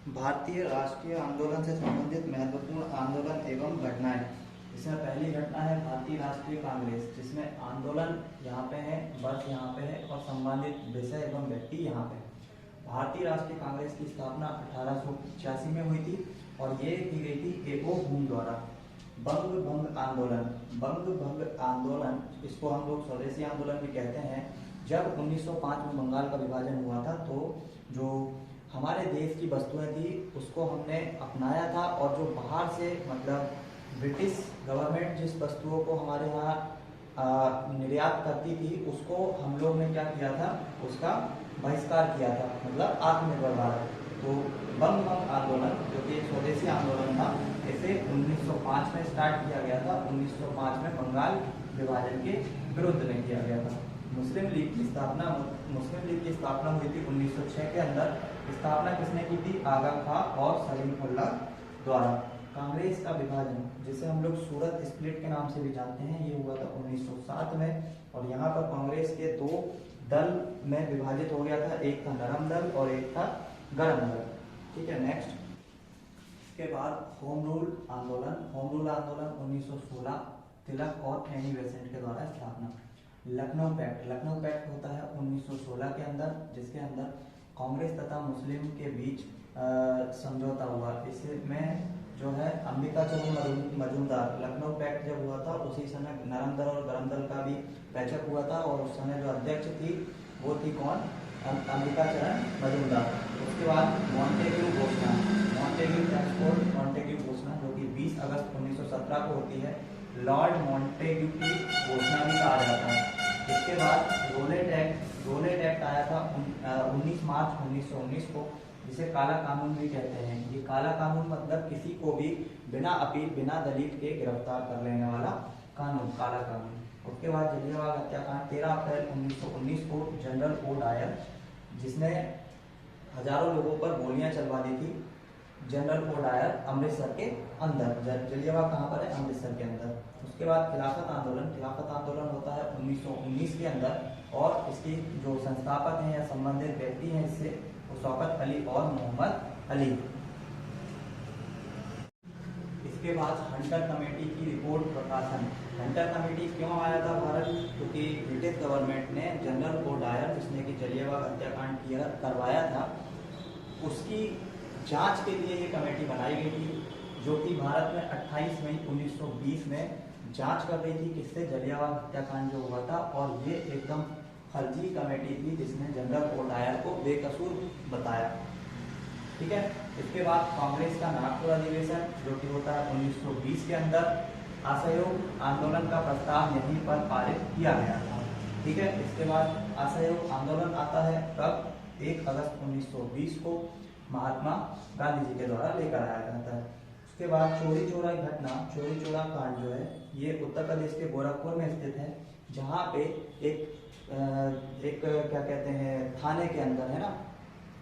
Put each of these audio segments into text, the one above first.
भारतीय राष्ट्रीय आंदोलन से संबंधित महत्वपूर्ण आंदोलन एवं घटनाएं। इसमें पहली घटना है भारतीय राष्ट्रीय कांग्रेस, जिसमें आंदोलन यहाँ पे है, वर्ष यहाँ पे है और संबंधित विषय एवं व्यक्ति यहाँ पे है। भारतीय राष्ट्रीय कांग्रेस की स्थापना 1885 में हुई थी और ये की गई थी ए.ओ. हुम द्वारा। बंग भंग आंदोलन, बंग भंग आंदोलन, इसको हम लोग स्वदेशी आंदोलन भी कहते हैं। जब 1905 में बंगाल का विभाजन हुआ था तो जो हमारे देश की वस्तुएं थी उसको हमने अपनाया था, और जो बाहर से मतलब ब्रिटिश गवर्नमेंट जिस वस्तुओं को हमारे यहाँ निर्यात करती थी उसको हम लोग ने क्या किया था, उसका बहिष्कार किया था, मतलब आत्मनिर्भर भारत। तो बंग भंग आंदोलन जो कि एक स्वदेशी आंदोलन था, इसे 1905 में स्टार्ट किया गया था। 1905 में बंगाल विभाजन के विरुद्ध में किया गया था। मुस्लिम लीग की स्थापना हुई थी 1906 के अंदर। स्थापना किसने की थी? आगा खां और सलीमुल्लाह द्वारा। कांग्रेस का विभाजन, जिसे हम लोग सूरत स्प्लिट के नाम से भी जानते हैं, ये हुआ था 1907 में। और यहाँ पर कांग्रेस के दो दल में विभाजित हो गया था, एक था नरम दल और एक था गरम दल। ठीक है, नेक्स्ट। इसके बाद होम रूल आंदोलन। होम रूल आंदोलन 1916, तिलक और एनी बेसेंट के द्वारा स्थापना। लखनऊ पैक्ट, लखनऊ पैक्ट होता है 1916 के अंदर, जिसके अंदर कांग्रेस तथा मुस्लिम के बीच समझौता हुआ। इसमें जो है अंबिकाचरण मजूमदार, लखनऊ पैक्ट जब हुआ था उसी समय नरम दल और गरम दल का भी पैचअप हुआ था, और उस समय जो अध्यक्ष थी वो थी कौन? अंबिकाचरण मजूमदार। उसके बाद मॉन्टेग्यू घोषणा, मॉन्टेग्यू ट्रांसपोर्ट मॉन्टेग्यू घोषणा, जो कि 20 अगस्त 1917 को होती है। लॉर्ड मॉन्टेग्यू की घोषणा भी कहा जाता है। इसके बाद रोलेट एक्ट, रोलेट एक्ट आया था 19 मार्च 1919 को, जिसे काला कानून भी कहते हैं। ये काला कानून मतलब किसी को भी बिना अपील, बिना दलील के गिरफ्तार कर लेने वाला कानून, काला कानून। उसके बाद जलियांवाला हत्याकांड 13 अप्रैल 1919 को, जनरल ओ डायर, जिसने हजारों लोगों पर गोलियां चलवा दी थी, जनरल ओ डायर, अमृतसर के अंदर। जलियांवाला कहाँ पर है? अमृतसर के अंदर। उसके बाद खिलाफत आंदोलन, खिलाफत आंदोलन होता है 1919 के अंदर, और इसकी जो संस्थापक हैं या संबंधित व्यक्ति हैं इससे, वो शौकत अली और मोहम्मद अली। इसके बाद हंटर कमेटी की रिपोर्ट प्रकाशन। हंटर कमेटी क्यों आया था भारत? क्योंकि ब्रिटिश गवर्नमेंट ने जनरल ओ डायर, जिसने कि जलियांवाला हत्याकांड करवाया था, उसकी जांच के लिए ये कमेटी बनाई गई थी, जो कि भारत में 28 मई 1920 में जांच कर रही थी किससे? जलियांवाला हत्याकांड जो हुआ था। और ये एकदम फर्जी कमेटी थी जिसने जनरल ओ डायर को बेकसूर बताया। ठीक है। इसके बाद कांग्रेस का नागपुर अधिवेशन, जो कि होता है 1920 के अंदर। असहयोग आंदोलन का प्रस्ताव यहीं पर पारित किया गया था। ठीक है। इसके बाद असहयोग आंदोलन आता है कब? 1 अगस्त 1920 को महात्मा गांधी जी के द्वारा लेकर आया जाता है। उसके बाद चौरी चौरा घटना, चौरी चौरा कांड जो है ये उत्तर प्रदेश के गोरखपुर में स्थित है, जहाँ पे एक क्या कहते हैं, थाने के अंदर है ना,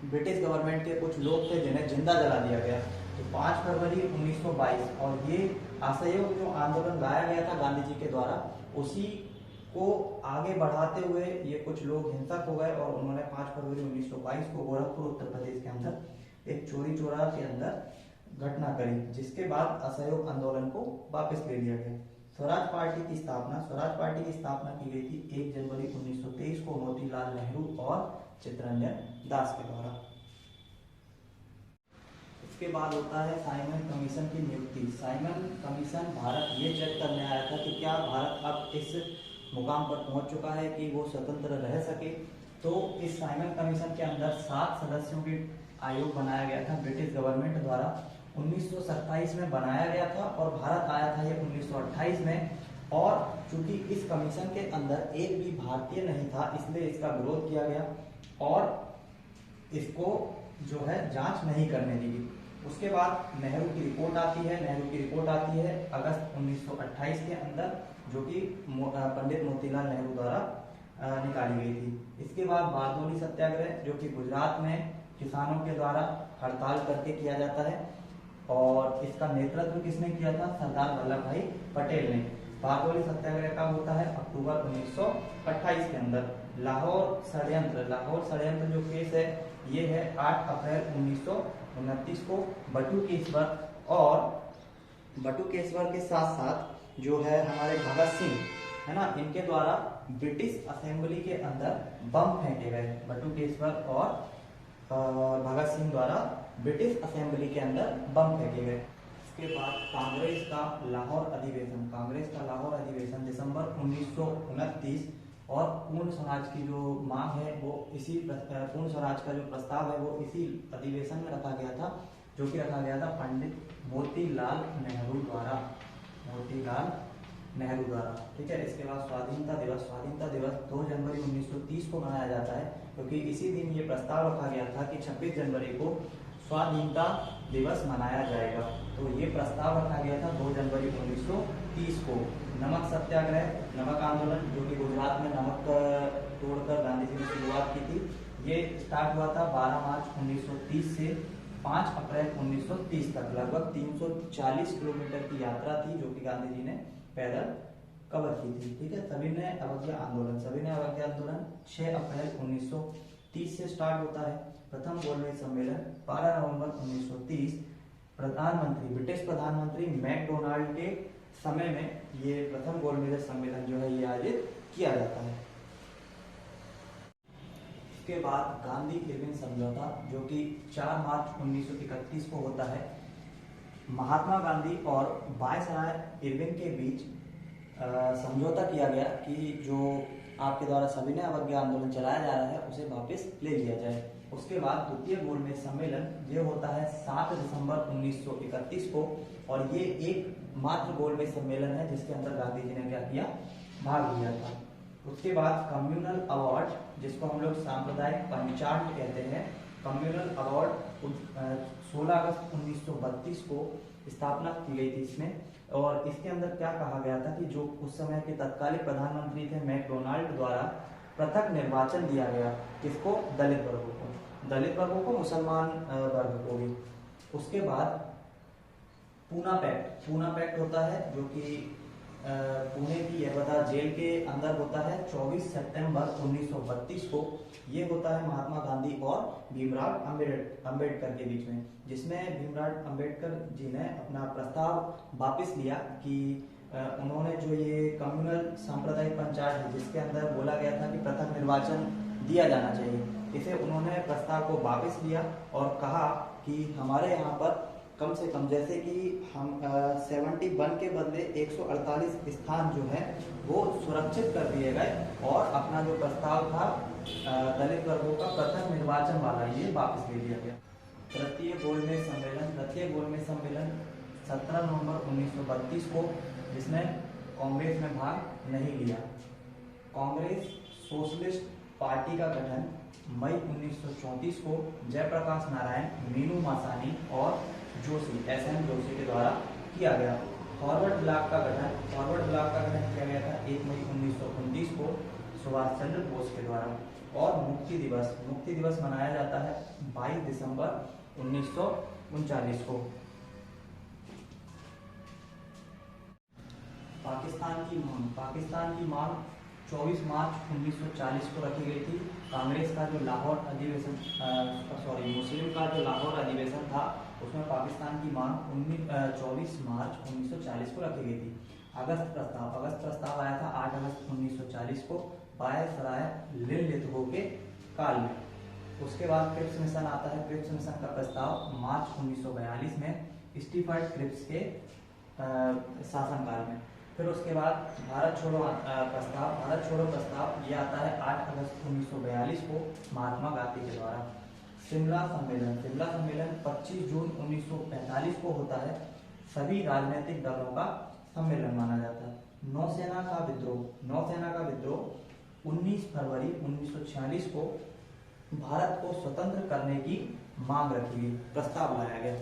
ब्रिटिश गवर्नमेंट के कुछ लोग थे जिन्हें जिंदा जला दिया गया। तो 5 फरवरी 1922, और ये असहयोग जो आंदोलन लाया गया था गांधी जी के द्वारा, उसी को आगे बढ़ाते हुए ये कुछ लोग हिंसक हो गए और उन्होंने 5 फरवरी 1922 को गोरखपुर उत्तर प्रदेश के अंदर एक चौरी चौरा के अंदर घटना करी, जिसके बाद असहयोग आंदोलन को वापस ले लिया गया। स्वराज पार्टी की स्थापना, स्वराज पार्टी की स्थापना की गई थी 1 जनवरी 1923 को मोतीलाल नेहरू और चित्तरंजन दास के द्वारा। इसके बाद होता है साइमन कमीशन की नियुक्ति। साइमन कमीशन भारत ये चेक करने आया था कि क्या भारत अब इस मुकाम पर पहुंच चुका है कि वो स्वतंत्र रह सके। तो इस साइमन कमीशन के अंदर 7 सदस्यों की आयोग बनाया गया था ब्रिटिश गवर्नमेंट द्वारा। 1927 में बनाया गया था और भारत आया था ये 1928 में। और चूंकि इस कमीशन के अंदर एक भी भारतीय नहीं था, इसलिए इसका विरोध किया गया और इसको जो है जांच नहीं करने दी गई। उसके बाद नेहरू की रिपोर्ट आती है, नेहरू की रिपोर्ट आती है अगस्त 1928 के अंदर, जो कि पंडित मोतीलाल नेहरू द्वारा निकाली गई थी। इसके बाद बारडोली सत्याग्रह, जो कि गुजरात में किसानों के द्वारा हड़ताल करके किया जाता है, और इसका नेतृत्व किसने किया था? सरदार वल्लभ भाई पटेल ने। बारडोली सत्याग्रह कब होता है? अक्टूबर 1928 के अंदर। लाहौर षड्यंत्र जो केस है ये है 8 अप्रैल 1929 को बटुकेश्वर के साथ साथ जो है हमारे भगत सिंह है ना, इनके द्वारा ब्रिटिश असेंबली के अंदर बम फेंके गए। बटुकेश्वर और भगत सिंह द्वारा ब्रिटिश असेंबली के अंदर बम फेंके गए। इसके बाद कांग्रेस का लाहौर अधिवेशन दिसंबर 1929 और पूर्ण स्वराज की जो मांग है वो पूर्ण स्वराज का जो प्रस्ताव है वो इसी अधिवेशन में रखा गया था, जो कि रखा गया था पंडित मोतीलाल नेहरू द्वारा। ठीक है। इसके बाद स्वाधीनता दिवस 2 जनवरी 1930 को मनाया जाता है, क्योंकि इसी दिन ये प्रस्ताव रखा गया था कि 26 जनवरी को स्वाधीनता दिवस मनाया जाएगा। तो ये प्रस्ताव रखा गया था 2 जनवरी 1930 को। नमक सत्याग्रह, नमक आंदोलन, जो कि गुजरात में नमक तोड़कर गांधी जी ने शुरुआत की थी, ये स्टार्ट हुआ था 12 मार्च 1930 से 5 अप्रैल 1930 तक। लगभग 340 किलोमीटर की यात्रा थी जो कि गांधी जी ने पैदल कवर की थी। ठीक है। सविनय अवज्ञा आंदोलन 6 अप्रैल 1930 से स्टार्ट होता है। प्रथम गोलमेज सम्मेलन 12 नवंबर 1930 ब्रिटिश प्रधानमंत्री मैकडोनाल्ड के समय में ये प्रथम गोलमेज सम्मेलन जो है ये आयोजित किया जाता है। इसके बाद गांधी इरविन समझौता, जो कि 4 मार्च 1931 को होता है। महात्मा गांधी और वायसराय इरविन के बीच समझौता किया गया कि जो आपके द्वारा सविनय अवज्ञा आंदोलन चलाया जा रहा है उसे वापस ले लिया जाए। उसके बाद द्वितीय गोलमेज सम्मेलन ये होता है 7 दिसंबर 1931 को, और ये एकमात्र गोलमेज सम्मेलन है जिसके अंदर गांधी जी ने क्या किया, भाग लिया था। उसके बाद कम्युनल अवार्ड, जिसको हम लोग सांप्रदायिक पंचांग कहते हैं, कम्युनल अवार्ड 16 अगस्त 1932 को स्थापना की गई थी इसमें। और इसके अंदर क्या कहा गया था कि जो उस समय के तत्कालीन प्रधानमंत्री थे मैकडोनाल्ड द्वारा पृथक निर्वाचन दिया गया, किसको, दलित वर्गों को मुसलमान वर्ग को भी। उसके बाद पूना पैक्ट होता है, जो कि पुणे की यरवदा जेल के अंदर होता है 24 सितंबर 1932 को। ये होता है महात्मा गांधी और भीमराव अंबेडकर के बीच में, जिसमें भीमराव अंबेडकर जी ने अपना प्रस्ताव वापस लिया कि उन्होंने जो ये कम्युनल सांप्रदायिक पंचायत है जिसके अंदर बोला गया था कि पृथक निर्वाचन दिया जाना चाहिए, इसे उन्होंने प्रस्ताव को वापस लिया और कहा कि हमारे यहाँ पर कम से कम, जैसे कि हम 71 के बदले 148 स्थान जो है वो सुरक्षित कर दिए गए, और अपना जो प्रस्ताव था दलित वर्गों का पृथक निर्वाचन वाला ये वापस ले लिया गया। तृतीय गोलमेज सम्मेलन 17 नवंबर 1932 को, जिसमें कांग्रेस ने भाग नहीं लिया। कांग्रेस सोशलिस्ट पार्टी का गठन मई 1934 को जयप्रकाश नारायण, मीनू मासानी और एसएन जोशी के द्वारा किया गया। फॉरवर्ड ब्लॉक का गठन किया गया था 1 मई 1929 को सुभाष चंद्र बोस के द्वारा। और मुक्ति दिवस मनाया जाता है 22 दिसंबर 1939 को। पाकिस्तान की मांग 24 मार्च 1940 को रखी गई थी। कांग्रेस का जो लाहौर अधिवेशन मुस्लिम का जो लाहौर अधिवेशन था उसमें पाकिस्तान की मांग 24 मार्च 1940 को रखी गई थी। अगस्त प्रस्ताव आया था 8 अगस्त 1940 को वायसराय लिनलिथगो के काल में। उसके बाद क्रिप्स मिशन आता है। क्रिप्स मिशन का प्रस्ताव मार्च 1942 में स्टीफर्ड क्रिप्स के शासनकाल में। फिर उसके बाद भारत छोड़ो प्रस्ताव ये आता है 8 अगस्त 1942 को महात्मा गांधी के द्वारा। शिमला सम्मेलन 25 जून 1945 को होता है। सभी राजनीतिक दलों का सम्मेलन माना जाता है। नौसेना का विद्रोह 19 फरवरी 1946 को भारत को स्वतंत्र करने की मांग रखी गई, प्रस्ताव लाया गया।